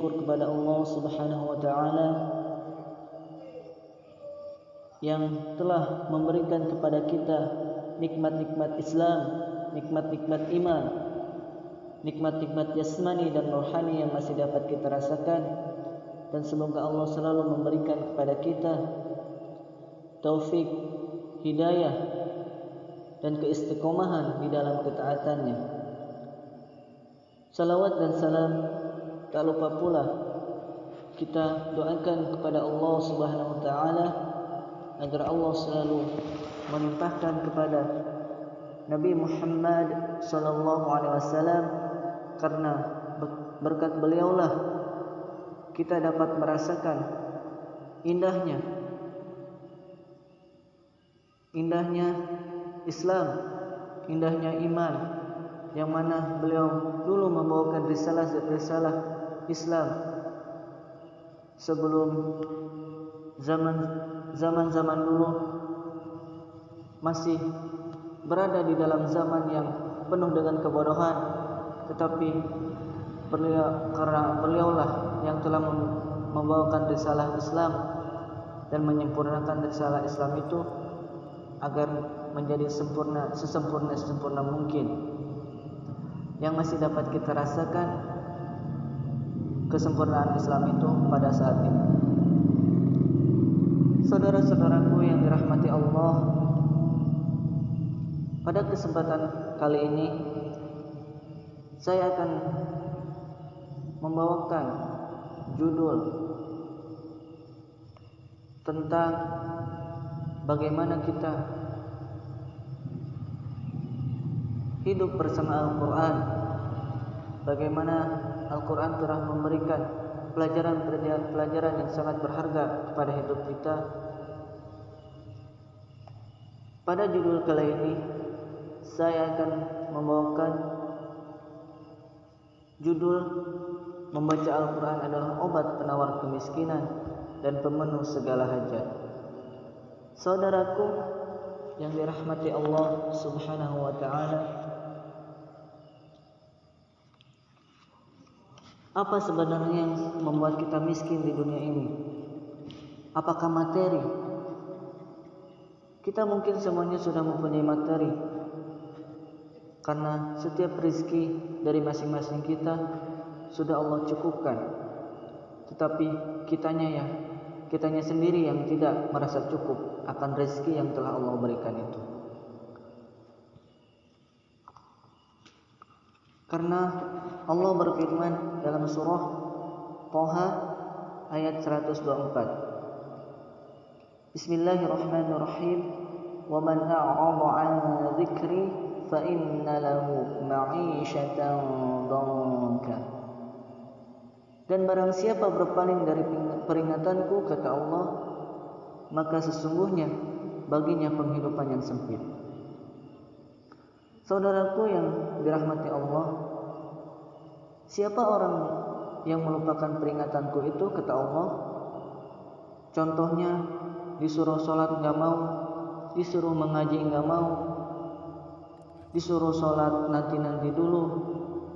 bersyukur kepada Allah Subhanahu wa taala yang telah memberikan kepada kita nikmat-nikmat Islam, nikmat-nikmat iman, nikmat-nikmat jasmani dan rohani yang masih dapat kita rasakan, dan semoga Allah selalu memberikan kepada kita taufik, hidayah dan keistiqomahan di dalam ketaatannya. Salawat dan salam tak lupa pula kita doakan kepada Allah Subhanahu wa taala agar Allah selalu melimpahkan kepada Nabi Muhammad sallallahu alaihi wasallam, karena berkat beliaulah kita dapat merasakan indahnya Islam, indahnya iman, yang mana beliau dulu membawakan risalah Islam sebelum zaman dulu masih berada di dalam zaman yang penuh dengan kebodohan, tetapi karena beliaulah yang telah membawakan risalah Islam dan menyempurnakan risalah Islam itu agar menjadi sesempurna mungkin, yang masih dapat kita rasakan kesempurnaan Islam itu pada saat ini. Saudara-saudaraku yang dirahmati Allah, pada kesempatan kali ini saya akan membawakan judul tentang bagaimana kita hidup bersama Al-Quran, bagaimana Al-Quran telah memberikan pelajaran yang sangat berharga kepada hidup kita. Pada judul kali ini saya akan membawakan judul membaca Al-Quran adalah obat penawar kemiskinan dan pemenuh segala hajat. Saudaraku yang dirahmati Allah Subhanahu wa taala, apa sebenarnya yang membuat kita miskin di dunia ini? Apakah materi? Kita mungkin semuanya sudah mempunyai materi, karena setiap rezeki dari masing-masing kita sudah Allah cukupkan. Tetapi kitanya sendiri yang tidak merasa cukup akan rezeki yang telah Allah berikan itu. Karena Allah berfirman dalam surah Thaha ayat 124. Bismillahirrahmanirrahim. Wa man a'rada 'an dzikri fa inna lahu ma'isyatan dhanka. Dan barang siapa berpaling dari peringatanku, kata Allah, maka sesungguhnya baginya penghidupan yang sempit. Saudaraku yang dirahmati Allah, siapa orang yang melupakan peringatanku itu, kata Allah? Contohnya disuruh sholat gak mau, disuruh mengaji gak mau, disuruh sholat nanti dulu,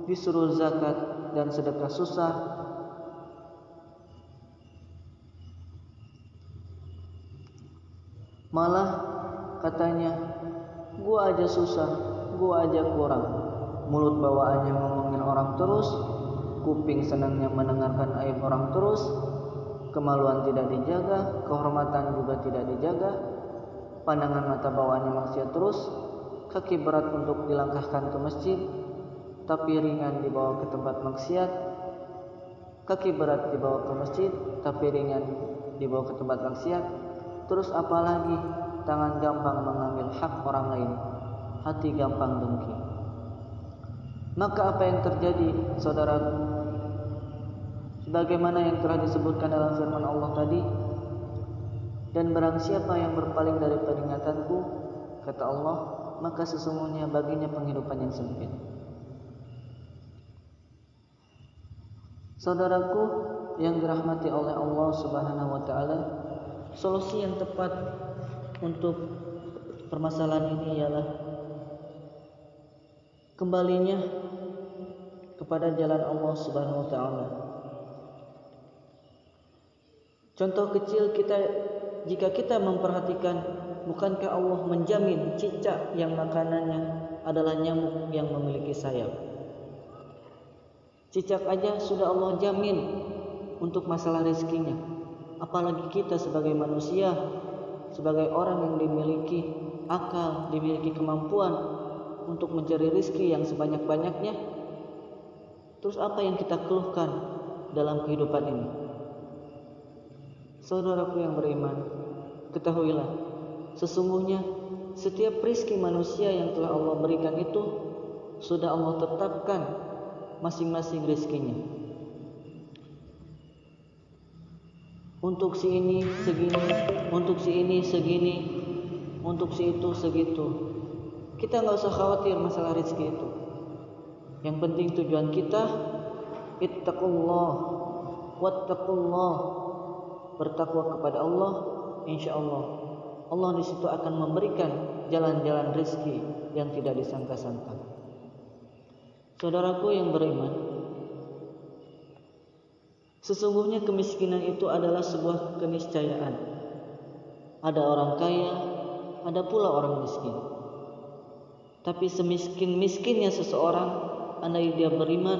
disuruh zakat dan sedekah susah, malah katanya gua aja susah, gua aja kurang. Mulut bawaannya ngomongin orang terus, kuping senangnya mendengarkan aib orang terus, kemaluan tidak dijaga, kehormatan juga tidak dijaga, pandangan mata bawaannya maksiat terus, kaki berat untuk dilangkahkan ke masjid, tapi ringan dibawa ke tempat maksiat, kaki berat dibawa ke masjid, tapi ringan dibawa ke tempat maksiat. Terus apalagi, tangan gampang mengambil hak orang lain, hati gampang dengki. Maka apa yang terjadi, saudaraku? Sebagaimana yang telah disebutkan dalam firman Allah tadi, dan barang siapa yang berpaling dari peringatanku, kata Allah, maka sesungguhnya baginya penghidupan yang sempit. Saudaraku yang dirahmati oleh Allah Subhanahu wa taala, solusi yang tepat untuk permasalahan ini ialah kembalinya kepada jalan Allah Subhanahu wa taala. Contoh kecil kita, jika kita memperhatikan, bukankah Allah menjamin cicak yang makanannya adalah nyamuk yang memiliki sayap? Cicak aja sudah Allah jamin untuk masalah rezekinya. Apalagi kita sebagai manusia, sebagai orang yang dimiliki akal, dimiliki kemampuan untuk mencari rezeki yang sebanyak-banyaknya. Terus apa yang kita keluhkan dalam kehidupan ini? Saudaraku yang beriman, ketahuilah, sesungguhnya setiap rezeki manusia yang telah Allah berikan itu sudah Allah tetapkan masing-masing rezekinya. Untuk si ini segini, untuk si ini segini, untuk si itu segitu. Kita nggak usah khawatir masalah rezeki itu. Yang penting tujuan kita, ittaqullah, wattaqullah, bertakwa kepada Allah. Insya Allah, Allah di situ akan memberikan jalan-jalan rezeki yang tidak disangka-sangka. Saudaraku yang beriman, sesungguhnya kemiskinan itu adalah sebuah keniscayaan. Ada orang kaya, ada pula orang miskin. Tapi semiskin-miskinnya seseorang, andai dia beriman,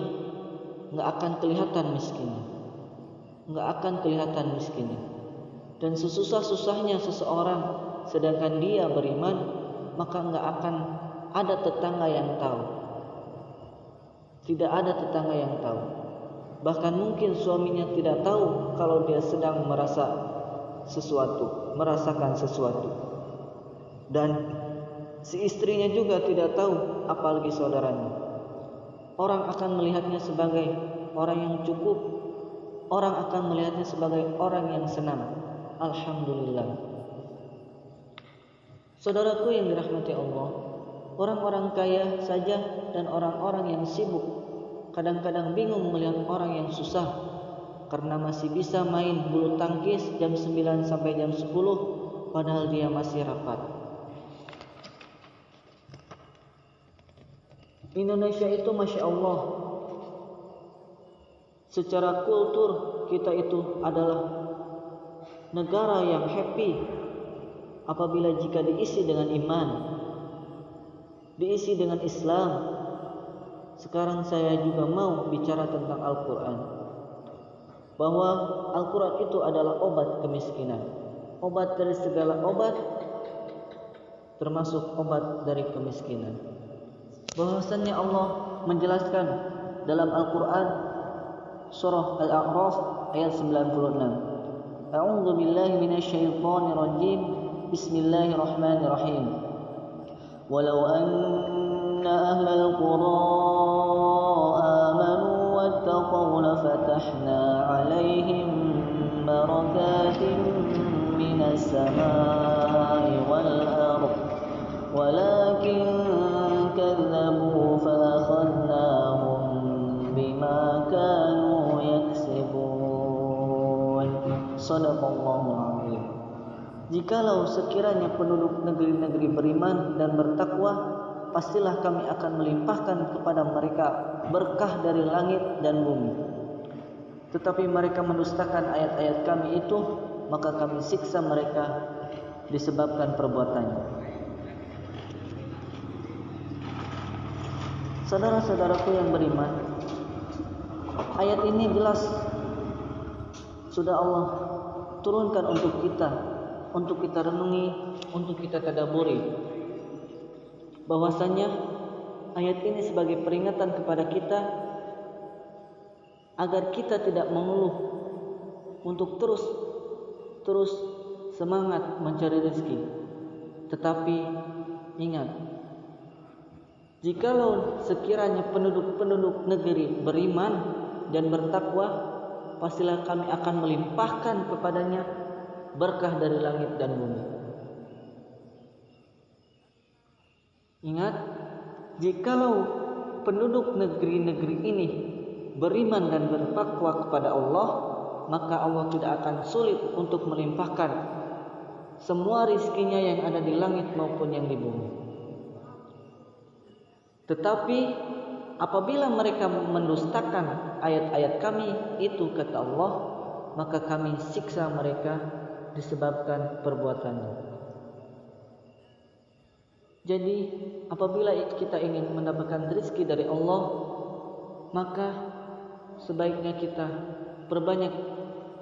nggak akan kelihatan miskinnya, nggak akan kelihatan miskinnya. Dan sesusah-susahnya seseorang, sedangkan dia beriman, maka nggak akan ada tetangga yang tahu. Tidak ada tetangga yang tahu. Bahkan mungkin suaminya tidak tahu kalau dia sedang merasakan sesuatu. Dan si istrinya juga tidak tahu, apalagi saudaranya. Orang akan melihatnya sebagai orang yang cukup. Orang akan melihatnya sebagai orang yang senang. Alhamdulillah. Saudaraku yang dirahmati Allah, orang-orang kaya saja dan orang-orang yang sibuk kadang-kadang bingung melihat orang yang susah karena masih bisa main bulu tangkis jam 9 sampai jam 10 padahal dia masih rapat. Indonesia itu Masya Allah, secara kultur kita itu adalah negara yang happy apabila jika diisi dengan iman, diisi dengan Islam. Sekarang saya juga mau bicara tentang Al-Quran, bahwa Al-Quran itu adalah obat kemiskinan, obat dari segala obat, termasuk obat dari kemiskinan. Bahwasannya Allah menjelaskan dalam Al-Quran surah Al-A'raf ayat 96. A'udzu billahi minasyaitonir rajim. Bismillahirrahmanirrahim. Walau anna ahlal qura amanu wattaqaw lafatahna 'alaihim barakatin minas samaa'i wal ardh walakin kadzabu fa akhadnahum bima kanu yaksibun. Shadaqallahul azim. Jikalau sekiranya penduduk negeri-negeri beriman dan bertakwa, pastilah kami akan melimpahkan kepada mereka berkah dari langit dan bumi. Tetapi mereka mendustakan ayat-ayat kami itu, maka kami siksa mereka disebabkan perbuatannya. Saudara-saudaraku yang beriman, ayat ini jelas sudah Allah turunkan untuk kita renungi, untuk kita tadabburi. Bahwasanya ayat ini sebagai peringatan kepada kita agar kita tidak mengeluh, untuk terus semangat mencari rezeki. Tetapi ingat, jikalau sekiranya penduduk negeri beriman dan bertakwa, pastilah kami akan melimpahkan kepadanya berkah dari langit dan bumi. Ingat, jikalau penduduk negeri-negeri ini beriman dan bertakwa kepada Allah, maka Allah tidak akan sulit untuk melimpahkan semua rizkinya yang ada di langit maupun yang di bumi. Tetapi apabila mereka mendustakan ayat-ayat kami itu, kata Allah, maka kami siksa mereka disebabkan perbuatannya. Jadi apabila kita ingin mendapatkan rezeki dari Allah, maka sebaiknya kita perbanyak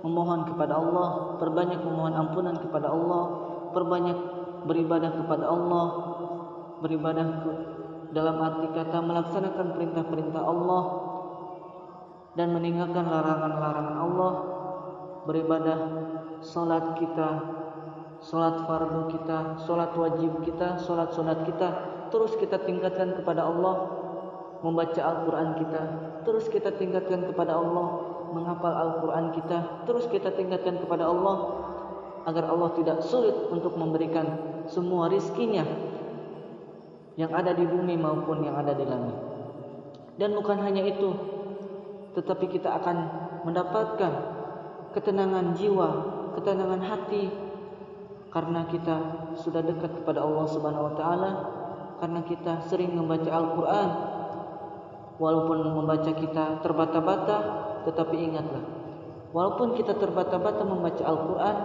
memohon kepada Allah, perbanyak memohon ampunan kepada Allah, perbanyak beribadah kepada Allah, beribadah dalam arti kata melaksanakan perintah-perintah Allah dan meninggalkan larangan-larangan Allah, beribadah, salat kita, salat fardu kita, salat wajib kita, salat sunat kita, terus kita tingkatkan kepada Allah, membaca Al-Quran kita, terus kita tingkatkan kepada Allah, menghafal Al-Quran kita, terus kita tingkatkan kepada Allah, agar Allah tidak sulit untuk memberikan semua rizkinya yang ada di bumi maupun yang ada di langit. Dan bukan hanya itu, tetapi kita akan mendapatkan ketenangan jiwa, ketenangan hati, karena kita sudah dekat kepada Allah Subhanahu wa taala, karena kita sering membaca Al-Quran. Walaupun membaca kita terbata-bata, tetapi ingatlah, walaupun kita terbata-bata membaca Al-Quran,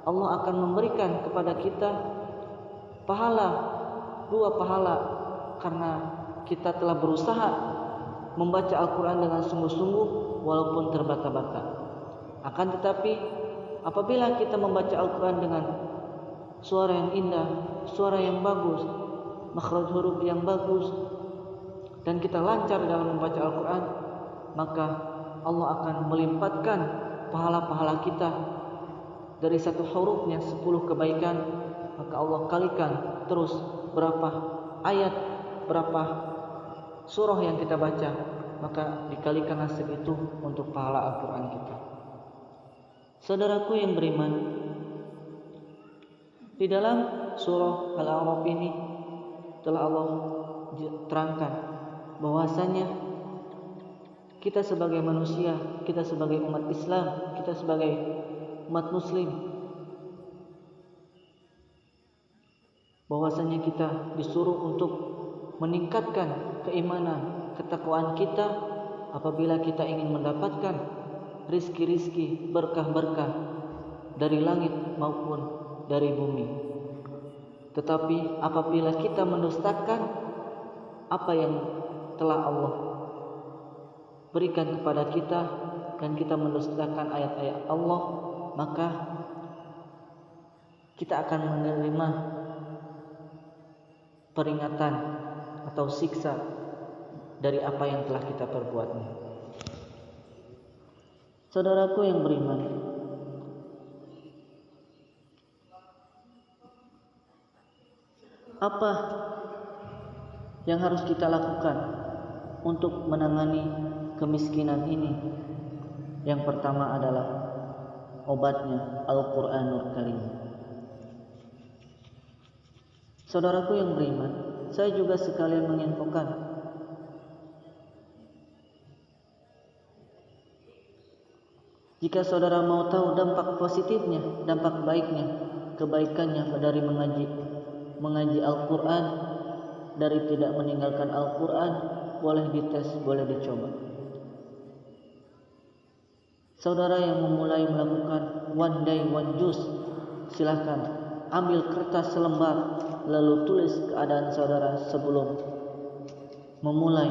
Allah akan memberikan kepada kita pahala, 2 pahala, karena kita telah berusaha membaca Al-Quran dengan sungguh-sungguh walaupun terbata-bata. Akan tetapi apabila kita membaca Al-Quran dengan suara yang indah, suara yang bagus, makhraj huruf yang bagus, dan kita lancar dalam membaca Al-Quran, maka Allah akan melimpahkan pahala-pahala kita. Dari 1 hurufnya 10 kebaikan, maka Allah kalikan terus berapa ayat, berapa surah yang kita baca, maka dikalikan hasil itu untuk pahala Al-Quran kita. Saudaraku yang beriman, di dalam surah Al-A'raf ini telah Allah terangkan bahwasanya kita sebagai manusia, kita sebagai umat Islam, kita sebagai umat muslim, bahwasanya kita disuruh untuk meningkatkan keimanan, ketakwaan kita apabila kita ingin mendapatkan rizki-rizki, berkah-berkah dari langit maupun dari bumi. Tetapi apabila kita mendustakan apa yang telah Allah berikan kepada kita dan kita mendustakan ayat-ayat Allah, maka kita akan menerima peringatan atau siksa dari apa yang telah kita perbuatnya. Saudaraku yang beriman, apa yang harus kita lakukan untuk menangani kemiskinan ini? Yang pertama adalah obatnya Al-Quranul Karim. Saudaraku yang beriman, saya juga sekalian menginfokan jika saudara mau tahu dampak positifnya, dampak baiknya, kebaikannya dari mengaji Al-Quran, dari tidak meninggalkan Al-Quran, boleh dites, boleh dicoba. Saudara yang memulai melakukan one day one juice, silahkan ambil kertas selembar, lalu tulis keadaan saudara sebelum memulai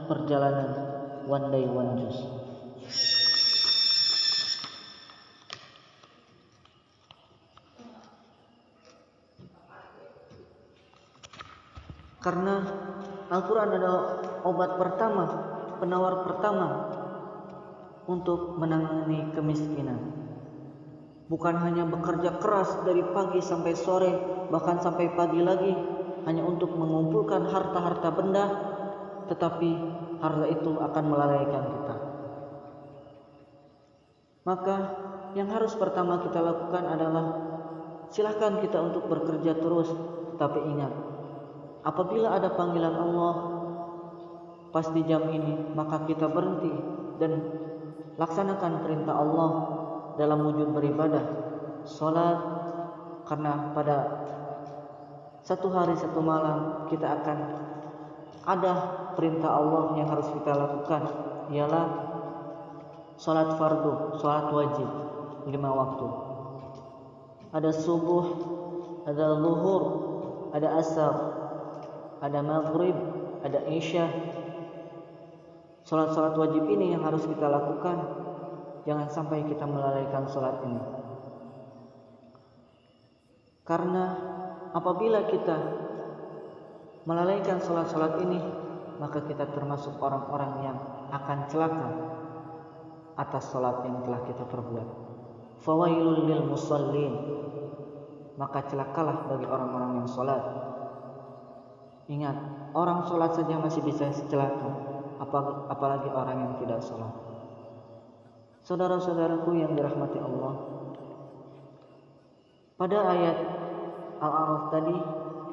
perjalanan one day one juice. Karena Al-Quran adalah obat pertama, penawar pertama untuk menangani kemiskinan. Bukan hanya bekerja keras dari pagi sampai sore, bahkan sampai pagi lagi, hanya untuk mengumpulkan harta-harta benda, tetapi harta itu akan melalaikan kita. Maka yang harus pertama kita lakukan adalah silakan kita untuk bekerja terus, tetapi ingat, apabila ada panggilan Allah pas di jam ini, maka kita berhenti dan laksanakan perintah Allah dalam wujud beribadah, sholat, karena pada 1 hari 1 malam kita akan ada perintah Allah yang harus kita lakukan, ialah Salat fardu, salat wajib 5 waktu. Ada subuh, ada zuhur, ada asar, ada maghrib, ada isya. Salat-salat wajib ini yang harus kita lakukan. Jangan sampai kita melalaikan salat ini. Karena apabila kita melalaikan salat-salat ini, maka kita termasuk orang-orang yang akan celaka atas salat yang telah kita perbuat. Fawailul lil musallin, maka celakalah bagi orang-orang yang salat. Ingat, orang salat saja masih bisa celaka, apalagi orang yang tidak salat. Saudara-saudaraku yang dirahmati Allah, pada ayat Al-A'raf tadi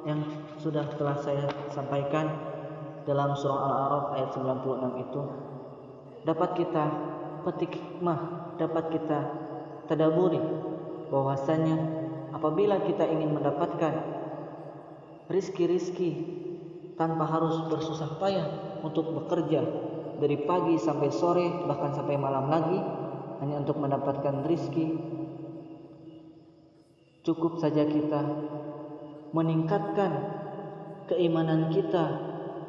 yang sudah telah saya sampaikan dalam surah Al-A'raf ayat 96 itu, dapat kita petik hikmah, dapat kita tadaburi bahwasanya apabila kita ingin mendapatkan rizki-rizki tanpa harus bersusah payah untuk bekerja dari pagi sampai sore, bahkan sampai malam lagi hanya untuk mendapatkan rizki, cukup saja kita meningkatkan keimanan kita,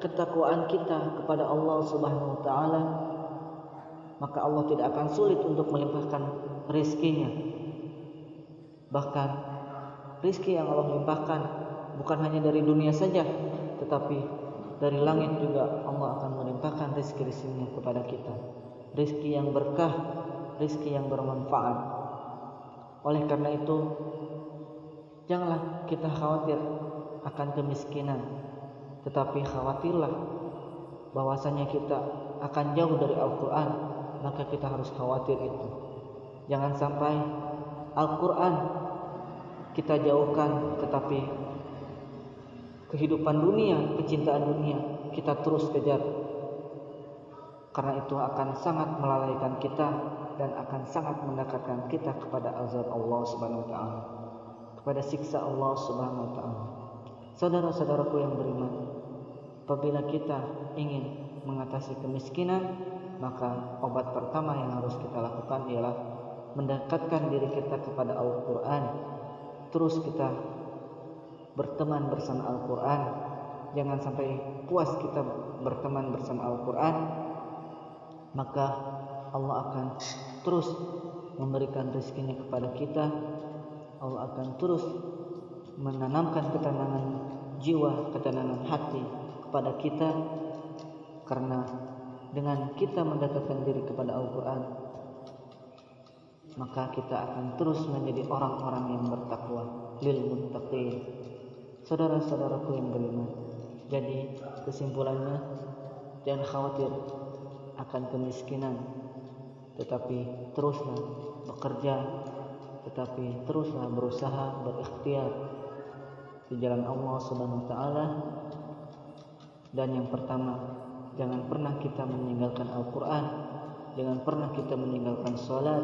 ketakwaan kita kepada Allah Subhanahu wa taala, maka Allah tidak akan sulit untuk melimpahkan rizkinya. Bahkan rizki yang Allah limpahkan bukan hanya dari dunia saja, tetapi dari langit juga Allah akan melimpahkan rizki-rizkinya kepada kita. Rizki yang berkah, rizki yang bermanfaat. Oleh karena itu, janganlah kita khawatir akan kemiskinan, tetapi khawatirlah bahwasanya kita akan jauh dari Al-Quran, maka kita harus khawatir itu. Jangan sampai Al-Quran kita jauhkan, tetapi kehidupan dunia, kecintaan dunia kita terus kejar. Karena itu akan sangat melalaikan kita dan akan sangat mendekatkan kita kepada azab Allah Subhanahu wa taala, kepada siksa Allah Subhanahu wa taala. Saudara-saudaraku yang beriman, apabila kita ingin mengatasi kemiskinan, maka obat pertama yang harus kita lakukan ialah mendekatkan diri kita kepada Al-Quran. Terus kita berteman bersama Al-Quran. Jangan sampai puas kita berteman bersama Al-Quran, maka Allah akan terus memberikan rezekinya kepada kita. Allah akan terus menanamkan ketenangan jiwa, ketenangan hati kepada kita. Karena dengan kita mendekatkan diri kepada Al-Quran, maka kita akan terus menjadi orang-orang yang bertakwa, lil muttaqin. Saudara-saudaraku yang beriman, jadi kesimpulannya, jangan khawatir akan kemiskinan, tetapi teruslah bekerja, tetapi teruslah berusaha, berikhtiar di jalan Allah Subhanahu wa taala. Dan yang pertama, jangan pernah kita meninggalkan Al-Quran, jangan pernah kita meninggalkan salat,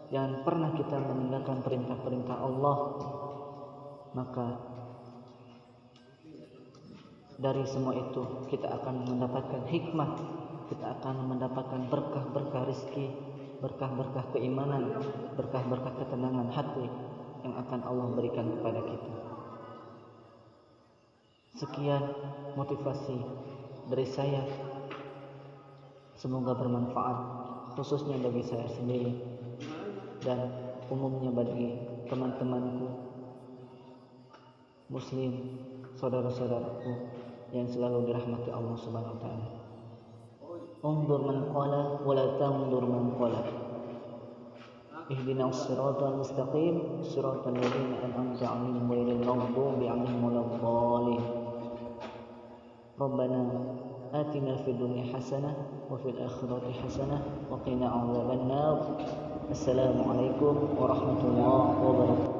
jangan pernah kita meninggalkan perintah-perintah Allah. Maka dari semua itu kita akan mendapatkan hikmah, kita akan mendapatkan berkah-berkah rizki, berkah-berkah keimanan, berkah-berkah ketenangan hati yang akan Allah berikan kepada kita. Sekian motivasi dari saya, semoga bermanfaat khususnya bagi saya sendiri dan umumnya bagi teman-temanku muslim, saudara-saudaraku yang selalu dirahmati Allah Subhanahu wa taala. Undur man qala wa la tandur man qala. Ihdinas siratal mustaqim, siratal ladzina an'amta 'alaihim ghairil maghdubi 'alaihim waladdallin. Rabbana atina fid dunya hasanah wa fil akhirati hasanah wa qina 'adzabannar. Assalamualaikum warahmatullahi wabarakatuh.